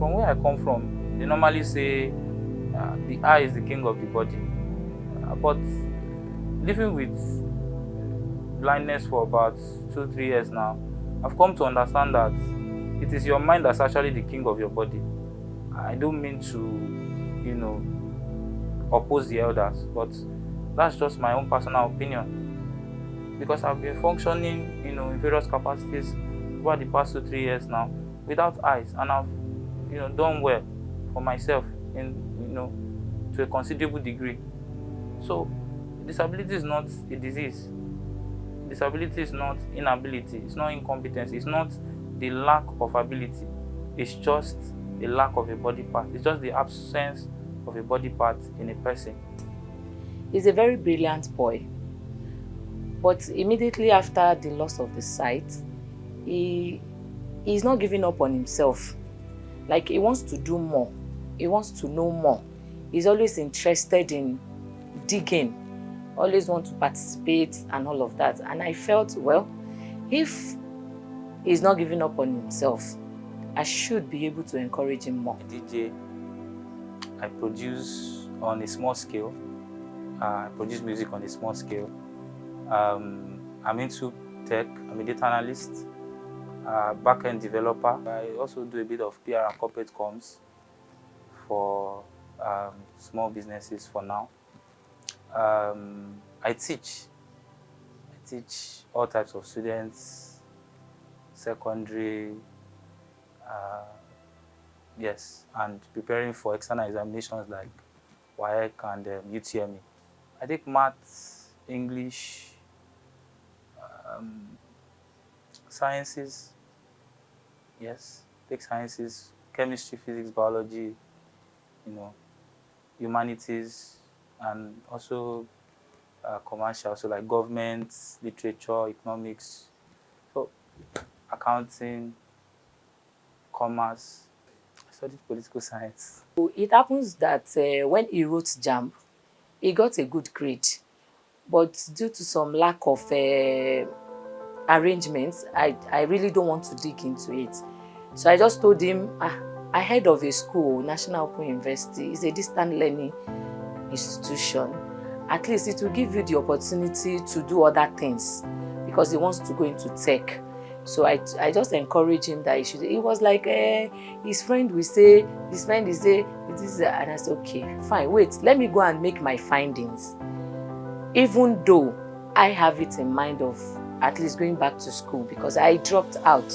from where I come from, they normally say the eye is the king of the body. But living with blindness for about 2-3 years now, I've come to understand that it is your mind that's actually the king of your body. I don't mean to, oppose the elders, but that's just my own personal opinion. Because I've been functioning, in various capacities over the past 2-3 years now without eyes, and I've, done well for myself to a considerable degree. So, disability is not a disease. Disability is not inability. It's not incompetence. It's not the lack of ability. It's just a lack of a body part. It's just the absence of a body part in a person. He's a very brilliant boy. But immediately after the loss of the sight, he's not giving up on himself. Like, he wants to do more. He wants to know more. He's always interested in digging, always want to participate and all of that. And I felt, well, if he's not giving up on himself, I should be able to encourage him more. DJ, I produce on a small scale. I produce music on a small scale. I'm into tech. I'm a data analyst, back-end developer. I also do a bit of PR and corporate comms for small businesses for now. I teach all types of students, secondary, yes, and preparing for external examinations like WAEC and UTME. I take maths, English, sciences, yes, take sciences, chemistry, physics, biology, humanities, and also commercial, so like government, literature, economics, so accounting, commerce. I studied political science. It happens that when he wrote JAMB, he got a good grade, but due to some lack of arrangements, I really don't want to dig into it. So I just told him, ahead of a school, National Open University is a distant learning institution. At least it will give you the opportunity to do other things, because he wants to go into tech. So I just encourage him that he should. He was like, his friend will say, his friend is say, and I said, okay, fine, wait, let me go and make my findings. Even though I have it in mind of at least going back to school, because I dropped out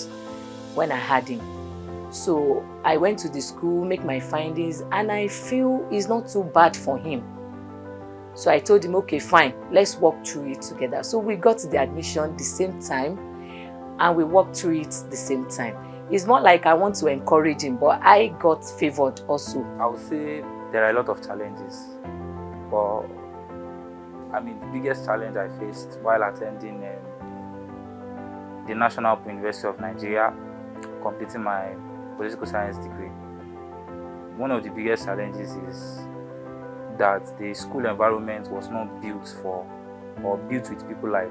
when I had him. So I went to the school, make my findings, and I feel it's not too bad for him. So I told him, okay, fine, let's walk through it together. So we got the admission the same time, and we walked through it the same time. It's not like I want to encourage him, but I got favored also. I would say there are a lot of challenges, but the biggest challenge I faced while attending the National Open University of Nigeria, completing my political science degree, one of the biggest challenges is that the school environment was not built for or built with people like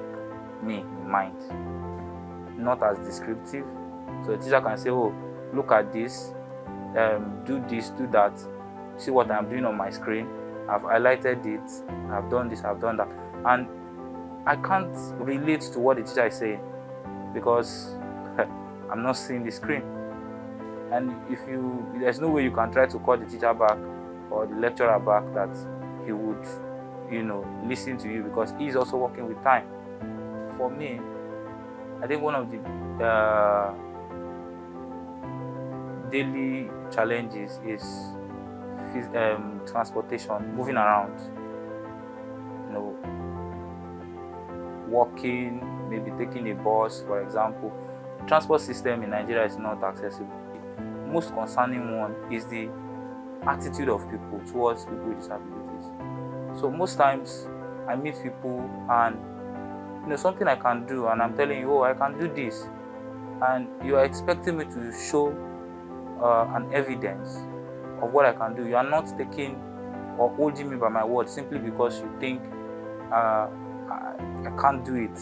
me in mind. Not as descriptive. So the teacher can say, oh, look at this, do this, do that. See what I'm doing on my screen. I've highlighted it, I've done this, I've done that. And I can't relate to what the teacher is saying because I'm not seeing the screen. And there's no way you can try to call the teacher back or the lecturer back that he would, listen to you, because he's also working with time. For me, I think one of the daily challenges is transportation, moving around, walking, maybe taking a bus, for example. Transport system in Nigeria is not accessible. Most concerning one is the attitude of people towards people with disabilities. So most times I meet people and something I can do, and I'm telling you, oh, I can do this, and you are expecting me to show an evidence of what I can do. You are not taking or holding me by my word simply because you think I can't do it.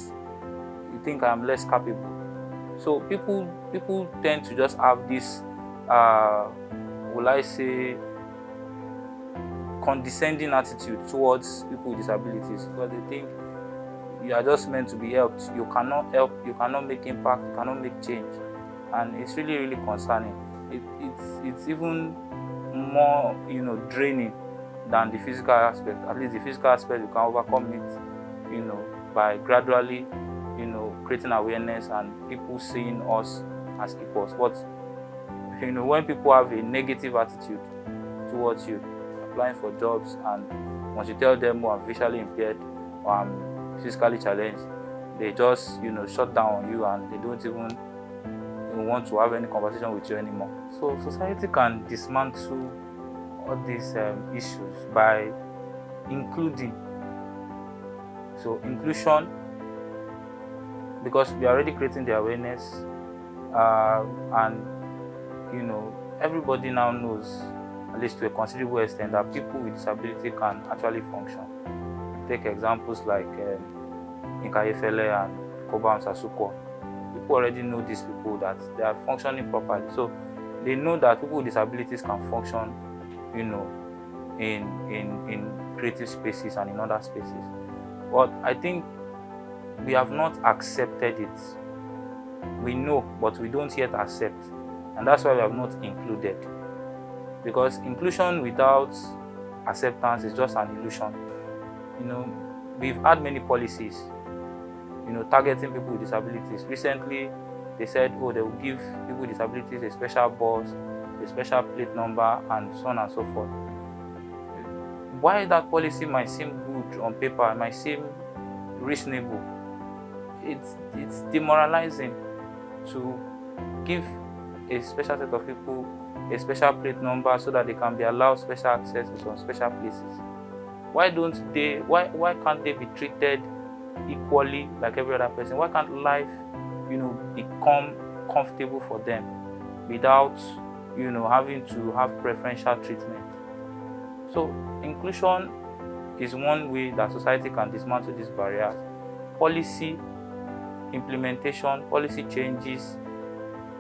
You think I am less capable. So people tend to just have this will I say, condescending attitude towards people with disabilities, because they think you are just meant to be helped. You cannot help, you cannot make impact, you cannot make change. And it's really, really concerning. It's even more, draining than the physical aspect. At least the physical aspect, you can overcome it, by gradually, creating awareness and people seeing us as equals. But, when people have a negative attitude towards you, applying for jobs, and once you tell them, I'm visually impaired or I'm physically challenged, they just, shut down on you, and they don't even want to have any conversation with you anymore. So society can dismantle all these issues by including. So inclusion, because we are already creating the awareness, and everybody now knows, at least to a considerable extent, that people with disability can actually function. Take examples like Inka Efele and Kobam Sasuko. People already know these people, that they are functioning properly. So they know that people with disabilities can function, in creative spaces and in other spaces. But I think we have not accepted it. We know, but we don't yet accept. And that's why we have not included. Because inclusion without acceptance is just an illusion. We've had many policies, targeting people with disabilities. Recently, they said, they will give people with disabilities a special bus, a special plate number, and so on and so forth. Why that policy might seem good on paper, it might seem reasonable, it's demoralizing to give a special set of people a special plate number so that they can be allowed special access to some special places. Why can't they be treated equally like every other person? Why can't life, become comfortable for them without, having to have preferential treatment? So inclusion is one way that society can dismantle these barriers. Policy implementation, policy changes,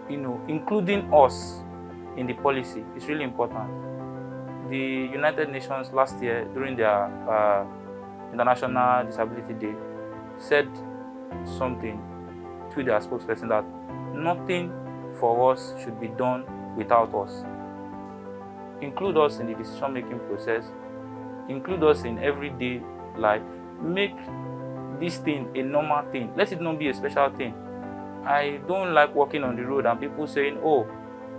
including us in the policy is really important. The United Nations last year, during their International Disability Day, said something to their spokesperson, that nothing for us should be done without us. Include us in the decision-making process. Include us in everyday life. Make this thing a normal thing. Let it not be a special thing. I don't like walking on the road and people saying,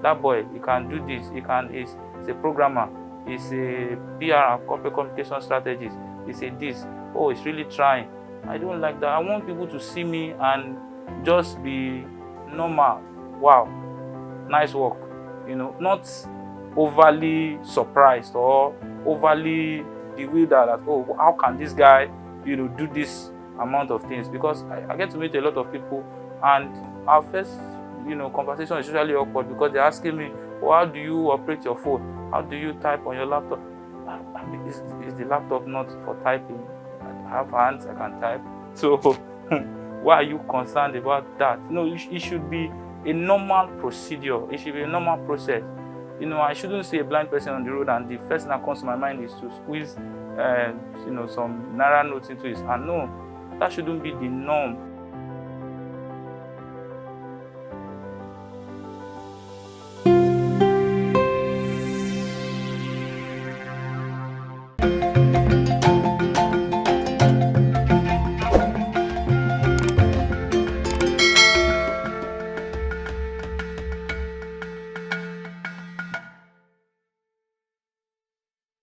that boy, he can do this, he's a programmer, he's a PR and corporate communication strategist, he's a this, he's really trying. I don't like that. I want people to see me and just be normal. Wow, nice work. Not overly surprised or overly bewildered that, how can this guy, do this amount of things? Because I get to meet a lot of people, and our first, conversation is usually awkward, because they're asking me, how do you operate your phone? How do you type on your laptop? Is the laptop not for typing? I have hands, I can type. So why are you concerned about that? No, it should be a normal procedure. It should be a normal process. I shouldn't see a blind person on the road and the first thing that comes to my mind is to squeeze, some naira notes into his hand. No, that shouldn't be the norm.